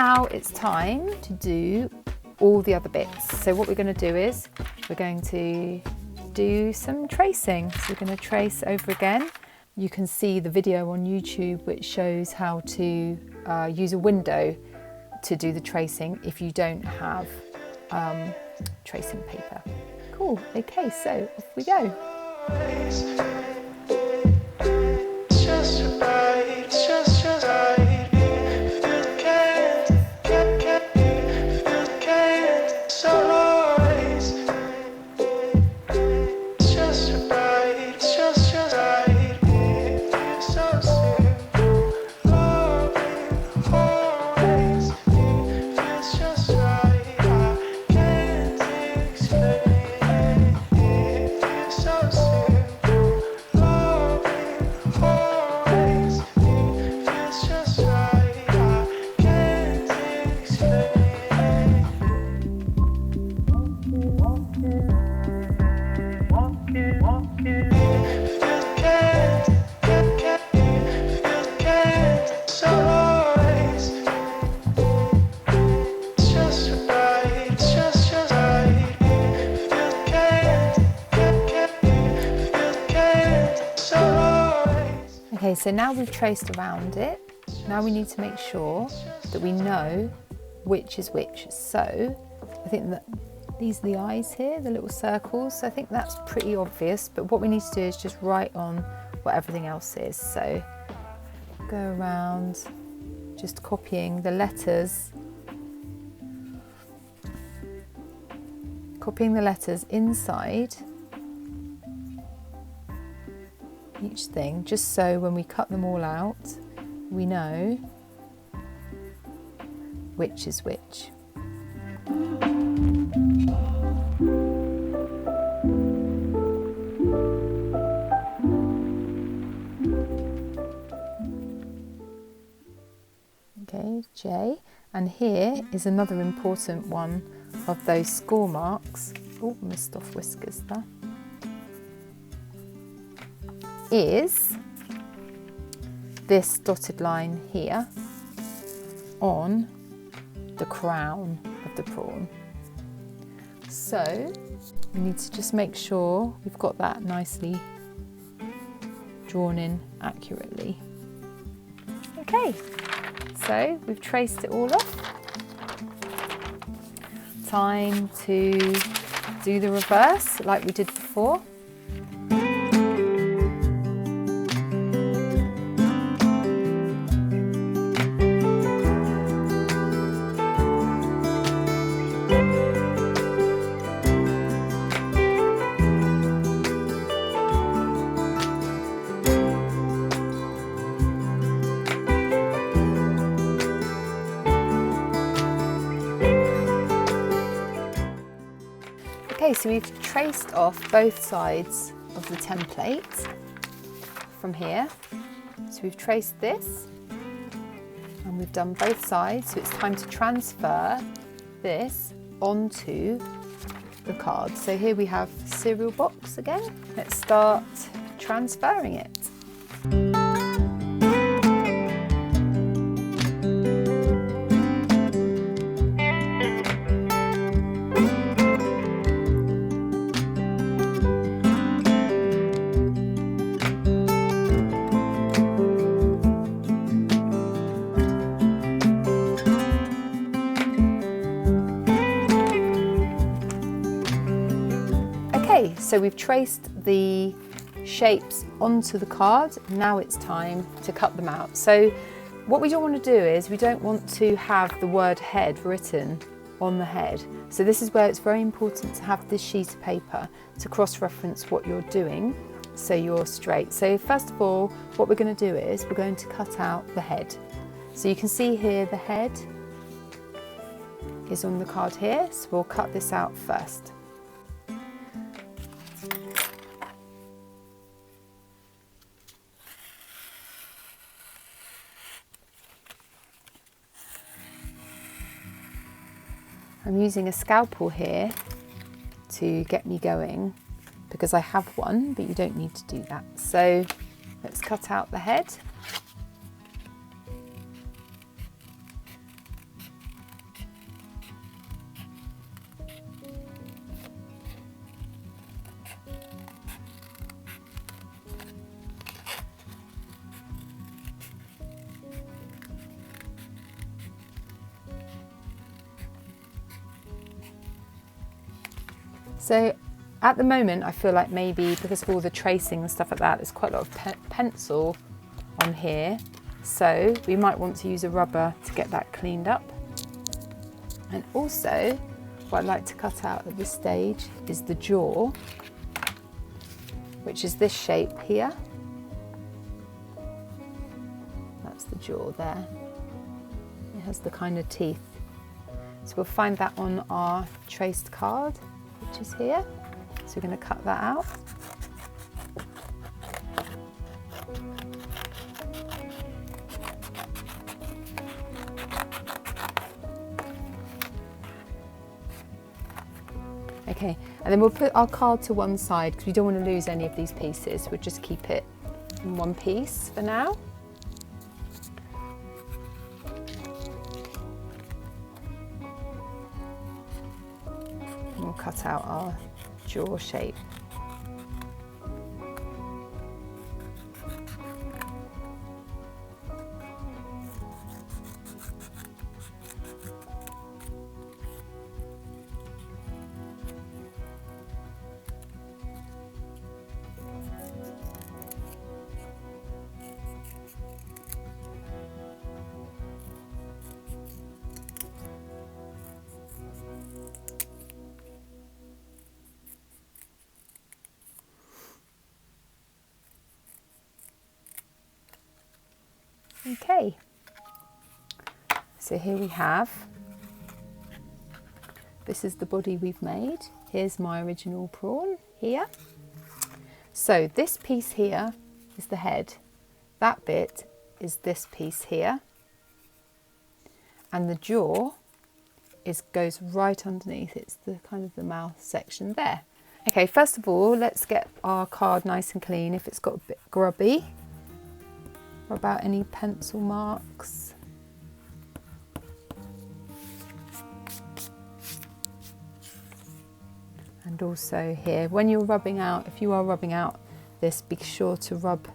now it's time to do all the other bits. So what we're going to do is we're going to do some tracing. So we're going to trace over again. You can see the video on YouTube which shows how to use a window to do the tracing if you don't have tracing paper. Cool, okay, so off we go. Okay, so now we've traced around it. Now we need to make sure that we know which is which. So I think that these are the eyes here, the little circles. So I think that's pretty obvious, but what we need to do is just write on what everything else is. So go around just copying the letters, inside each thing, just so when we cut them all out, we know which is which. Okay, J. And here is another important one of those score marks. Oh, missed off whiskers there. Is this dotted line here on the crown of the prawn. So we need to just make sure we've got that nicely drawn in accurately. Okay, so we've traced it all off. Time to do the reverse like we did before. Okay, so we've traced off both sides of the template from here. So we've traced this and we've done both sides. So it's time to transfer this onto the card. So here we have the cereal box again. Let's start transferring it. Okay, so we've traced the shapes onto the card. Now it's time to cut them out. So what we don't want to do is we don't want to have the word head written on the head. So this is where it's very important to have this sheet of paper to cross-reference what you're doing so you're straight. So first of all, what we're going to do is we're going to cut out the head. So you can see here the head is on the card here, so we'll cut this out first. I'm using a scalpel here to get me going because I have one, but you don't need to do that. So let's cut out the head. So at the moment, I feel like maybe because of all the tracing and stuff like that, there's quite a lot of pencil on here. So we might want to use a rubber to get that cleaned up. And also, what I'd like to cut out at this stage is the jaw, which is this shape here. That's the jaw there. It has the kind of teeth. So we'll find that on our traced card, which is here. So we're going to cut that out. Okay, and then we'll put our card to one side because we don't want to lose any of these pieces. We'll just keep it in one piece for now. And we'll cut out our jaw shape. Okay, so here we have, this is the body we've made. Here's my original prawn here. So this piece here is the head. That bit is this piece here. And the jaw goes right underneath. It's the kind of the mouth section there. Okay, first of all, let's get our card nice and clean. If it's got a bit grubby, or about any pencil marks. And also here, when you're rubbing out, if you are rubbing out this, be sure to rub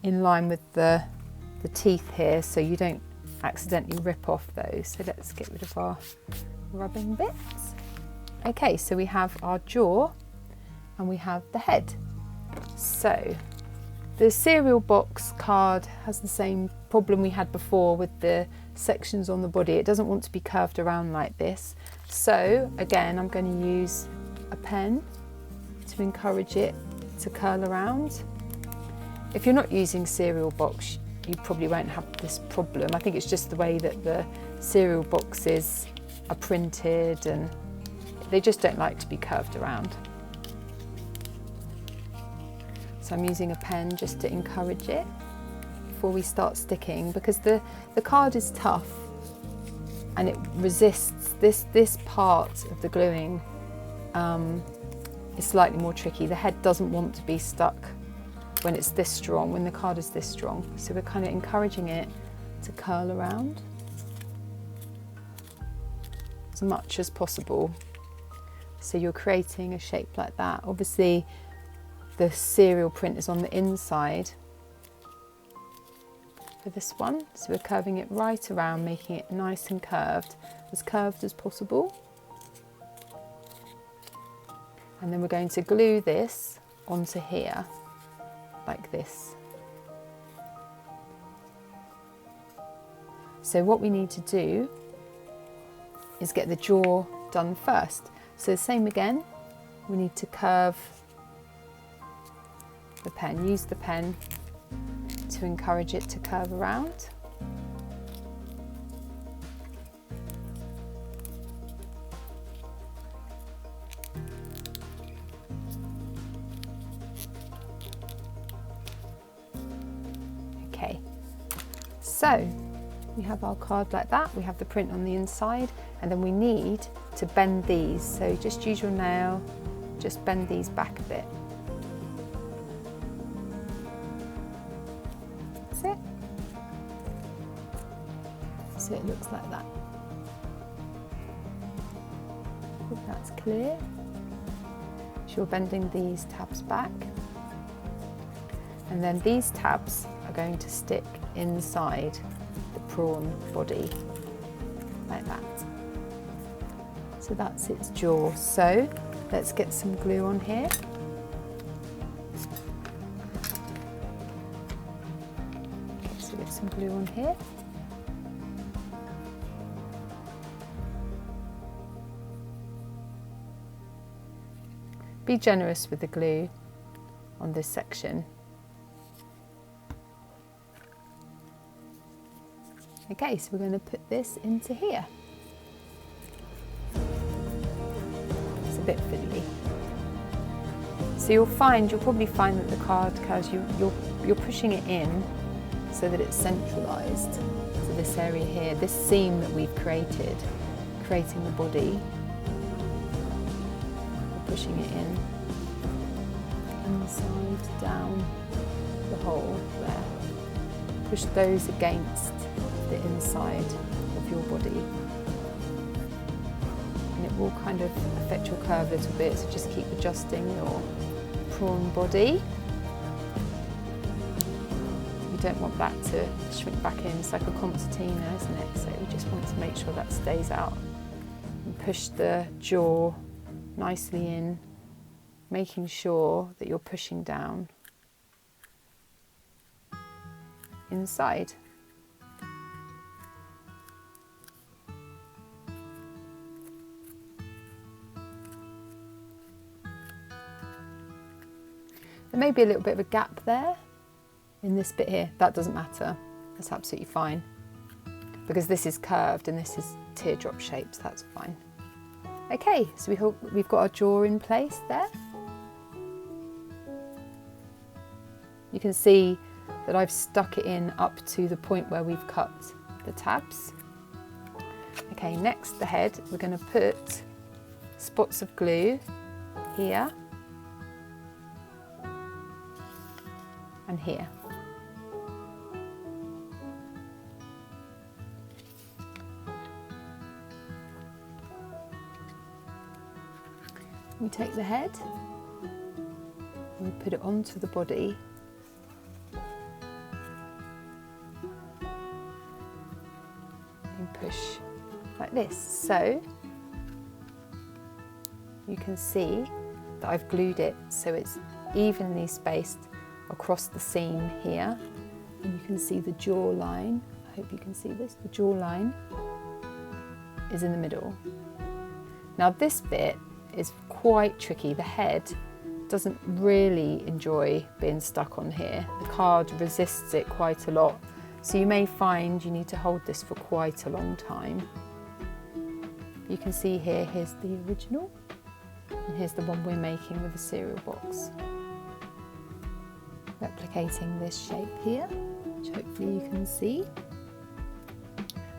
in line with the teeth here so you don't accidentally rip off those. So let's get rid of our rubbing bits. Okay, so we have our jaw and we have the head. So the cereal box card has the same problem we had before with the sections on the body. It doesn't want to be curved around like this. So again, I'm going to use a pen to encourage it to curl around. If you're not using cereal box, you probably won't have this problem. I think it's just the way that the cereal boxes are printed and they just don't like to be curved around. So I'm using a pen just to encourage it before we start sticking, because the card is tough and it resists this part of the gluing is slightly more tricky. The head doesn't want to be stuck when it's this strong, when the card is this strong. So we're kind of encouraging it to curl around as much as possible. So you're creating a shape like that. Obviously, the cereal print is on the inside for this one. So we're curving it right around, making it nice and curved as possible. And then we're going to glue this onto here, like this. So what we need to do is get the jaw done first. So the same again, we need to curve the pen, use the pen to encourage it to curve around. Okay, so we have our card like that, we have the print on the inside, and then we need to bend these. So just use your nail, just bend these back a bit. That's it. So it looks like that. I hope that's clear. So you're bending these tabs back. And then these tabs are going to stick inside the prawn body, like that. So that's its jaw. So Let's get some glue on here. So get some glue on here. Be generous with the glue on this section. Okay, so we're going to put this into here. It's a bit fiddly. So you'll probably find that the card, you're pushing it in so that it's centralised to this area here, this seam that we've created, creating the body. We're pushing it in, inside, down the hole there. Push those against the inside of your body. And it will kind of affect your curve a little bit, so just keep adjusting your prawn body. You don't want that to shrink back in. It's like a concertina, isn't it? So we just want to make sure that stays out. And push the jaw nicely in, making sure that you're pushing down inside. There may be a little bit of a gap there in this bit here. That doesn't matter. That's absolutely fine. Because this is curved and this is teardrop shaped, so that's fine. Okay, so we've got our jaw in place there. You can see that I've stuck it in up to the point where we've cut the tabs. Okay, next the head, we're going to put spots of glue here and here. We take the head and we put it onto the body. And push like this. So you can see that I've glued it so it's evenly spaced across the seam here, and you can see the jawline. I hope you can see this. The jawline is in the middle. Now this bit is quite tricky. The head doesn't really enjoy being stuck on here. The card resists it quite a lot, so you may find you need to hold this for quite a long time. You can see here, here's the original, and here's the one we're making with the cereal box. Replicating this shape here, which hopefully you can see.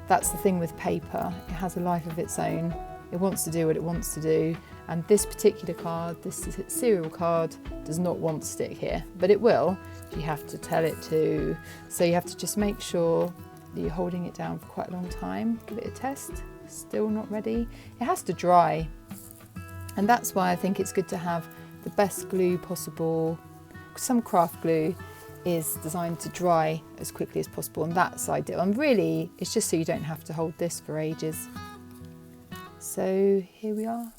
That's the thing with paper, it has a life of its own. It wants to do what it wants to do, and this particular card, this cereal card, does not want to stick here, but it will if you have to tell it to. So you have to just make sure that you're holding it down for quite a long time. Give it a test. Still not ready. It has to dry, and that's why I think it's good to have the best glue possible. Some craft glue is designed to dry as quickly as possible, and that's ideal. And really, it's just so you don't have to hold this for ages. So here we are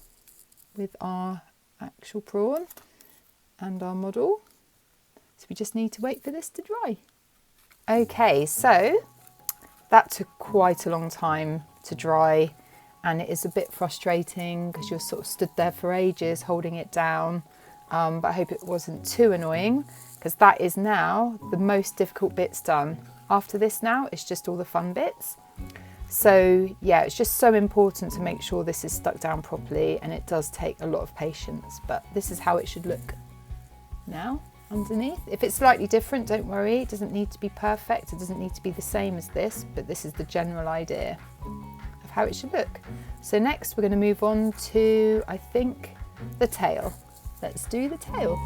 with our actual prawn and our model. So we just need to wait for this to dry. Okay, so that took quite a long time to dry, and it is a bit frustrating because you're sort of stood there for ages holding it down. But I hope it wasn't too annoying, because that is now the most difficult bits done. After this now, it's just all the fun bits. So yeah, it's just so important to make sure this is stuck down properly, and it does take a lot of patience, but this is how it should look now underneath. If it's slightly different, don't worry, it doesn't need to be perfect, it doesn't need to be the same as this, but this is the general idea of how it should look. So next we're going to move on to, I think, the tail. Let's do the tail.